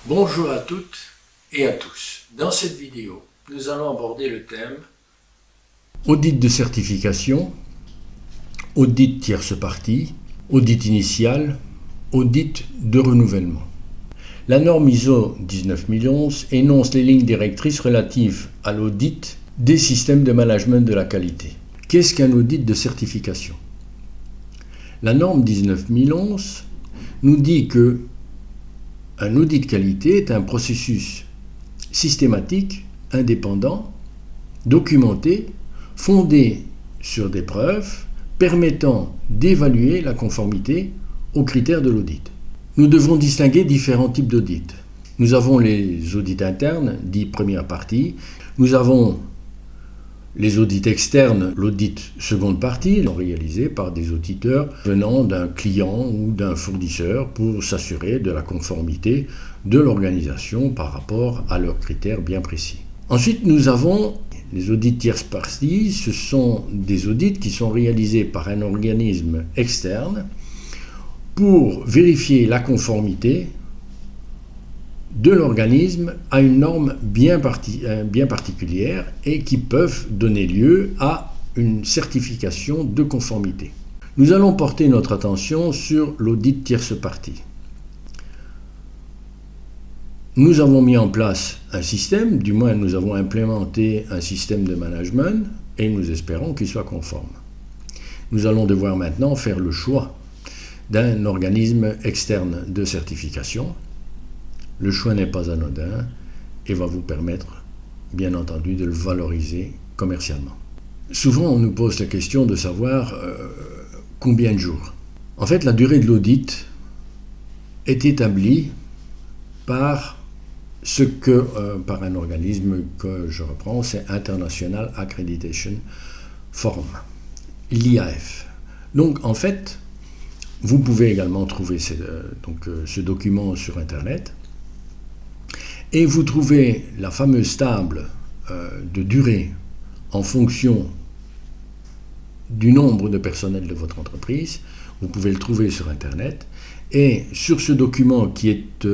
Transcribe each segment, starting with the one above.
Bonjour à toutes et à tous. Dans cette vidéo, nous allons aborder le thème audit de certification, audit tierce partie, audit initial, audit de renouvellement. La norme ISO 19011 énonce les lignes directrices relatives à l'audit des systèmes de management de la qualité. Qu'est-ce qu'un audit de certification? La norme 19011 nous dit que un audit qualité est un processus systématique, indépendant, documenté, fondé sur des preuves, permettant d'évaluer la conformité aux critères de l'audit. Nous devons distinguer différents types d'audits. Nous avons les audits internes, dits première partie. Nous avons les audits externes, l'audit seconde partie, réalisés par des auditeurs venant d'un client ou d'un fournisseur pour s'assurer de la conformité de l'organisation par rapport à leurs critères bien précis. Ensuite, nous avons les audits tierce partie. Ce sont des audits qui sont réalisés par un organisme externe pour vérifier la conformité de l'organisme à une norme bien particulière et qui peuvent donner lieu à une certification de conformité. Nous allons porter notre attention sur l'audit tierce partie. Nous avons mis en place un système, du moins nous avons implémenté un système de management et nous espérons qu'il soit conforme. Nous allons devoir maintenant faire le choix d'un organisme externe de certification. Le choix n'est pas anodin et va vous permettre, bien entendu, de le valoriser commercialement. Souvent, on nous pose la question de savoir combien de jours. En fait, la durée de l'audit est établie par par un organisme que je reprends, c'est International Accreditation Forum, l'IAF. Donc, en fait, vous pouvez également trouver ce document sur Internet. Et vous trouvez la fameuse table de durée en fonction du nombre de personnel de votre entreprise. Vous pouvez le trouver sur Internet. Et sur ce document qui est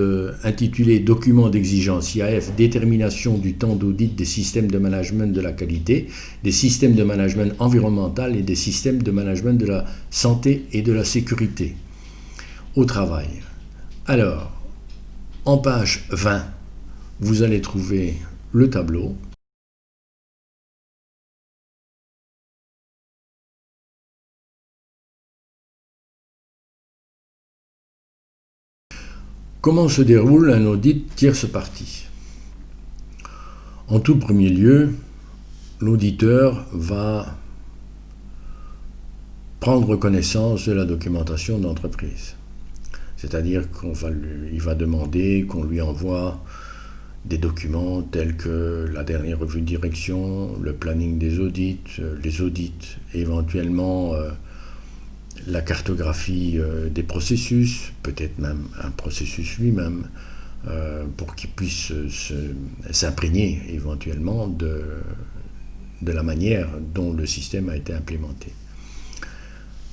intitulé « Document d'exigence IAF, détermination du temps d'audit des systèmes de management de la qualité, des systèmes de management environnemental et des systèmes de management de la santé et de la sécurité au travail ». Alors, en page 20, vous allez trouver le tableau. Comment se déroule un audit tierce partie? En tout premier lieu, l'auditeur va prendre connaissance de la documentation d'entreprise. C'est-à-dire qu'il va demander qu'on lui envoie des documents tels que la dernière revue de direction, le planning des audits, les audits, éventuellement la cartographie des processus, peut-être même un processus lui-même, pour qu'il puisse s'imprégner éventuellement de la manière dont le système a été implémenté.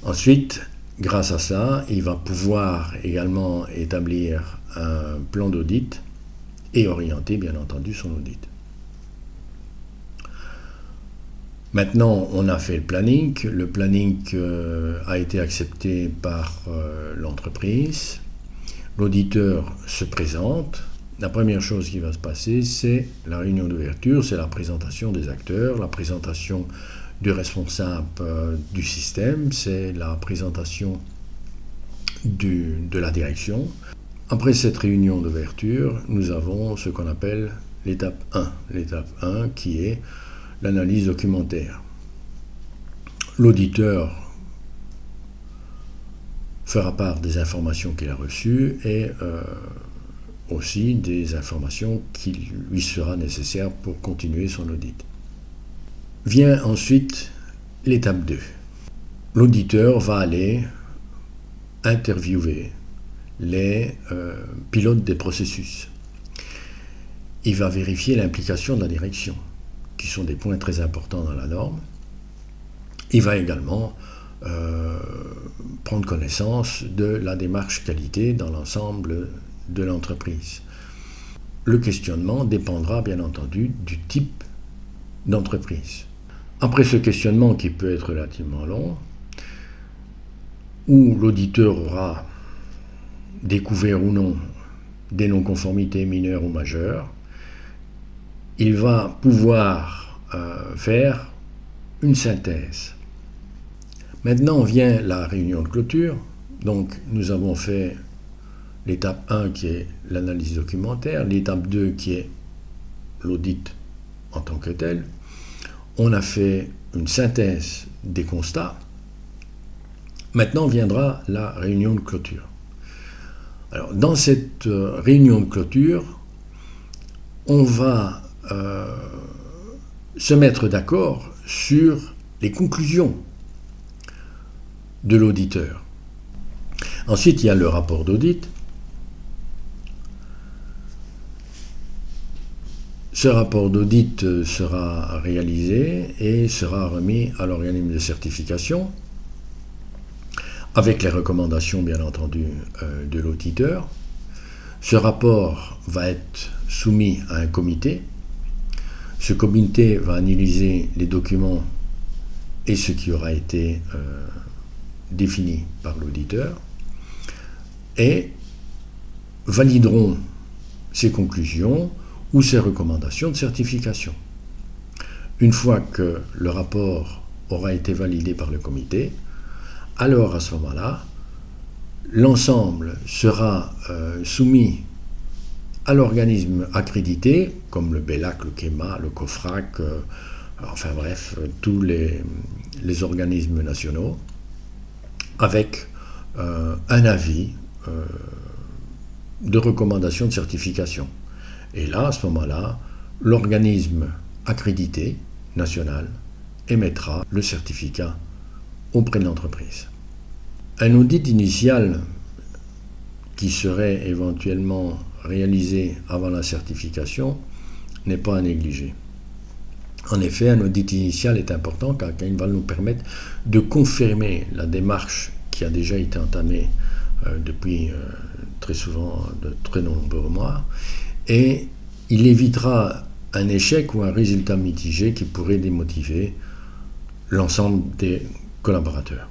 Ensuite, grâce à ça, il va pouvoir également établir un plan d'audit et orienter, bien entendu, son audit. Maintenant, on a fait le planning. Le planning a été accepté par l'entreprise. L'auditeur se présente. La première chose qui va se passer, c'est la réunion d'ouverture, c'est la présentation des acteurs, la présentation du responsable du système, c'est la présentation de la direction. Après cette réunion d'ouverture, nous avons ce qu'on appelle l'étape 1. L'étape 1 qui est l'analyse documentaire. L'auditeur fera part des informations qu'il a reçues et aussi des informations qui lui sera nécessaire pour continuer son audit. Vient ensuite l'étape 2. L'auditeur va aller interviewer les pilotes des processus. Il va vérifier l'implication de la direction, qui sont des points très importants dans la norme. Il va également prendre connaissance de la démarche qualité dans l'ensemble de l'entreprise. le questionnement dépendra bien entendu du type d'entreprise. Après ce questionnement qui peut être relativement long, où l'auditeur aura découvert ou non des non-conformités mineures ou majeures, il va pouvoir faire une synthèse. Maintenant vient la réunion de clôture. Donc nous avons fait l'étape 1 qui est l'analyse documentaire, l'étape 2 qui est l'audit en tant que tel. On a fait une synthèse des constats. Maintenant viendra la réunion de clôture. Alors, dans cette réunion de clôture, on va se mettre d'accord sur les conclusions de l'auditeur. Ensuite, il y a le rapport d'audit. Ce rapport d'audit sera réalisé et sera remis à l'organisme de certification avec les recommandations, bien entendu, de l'auditeur. Ce rapport va être soumis à un comité. Ce comité va analyser les documents et ce qui aura été défini par l'auditeur et valideront ses conclusions ou ses recommandations de certification. Une fois que le rapport aura été validé par le comité, alors à ce moment-là, l'ensemble sera soumis à l'organisme accrédité, comme le BELAC, le KEMA, le COFRAC, enfin bref, tous les organismes nationaux, avec un avis de recommandation de certification. Et là, à ce moment-là, l'organisme accrédité national émettra le certificat auprès de l'entreprise. Un audit initial qui serait éventuellement réalisé avant la certification n'est pas à négliger. En effet, un audit initial est important car il va nous permettre de confirmer la démarche qui a déjà été entamée depuis très souvent de très nombreux mois, et il évitera un échec ou un résultat mitigé qui pourrait démotiver l'ensemble des collaborateurs.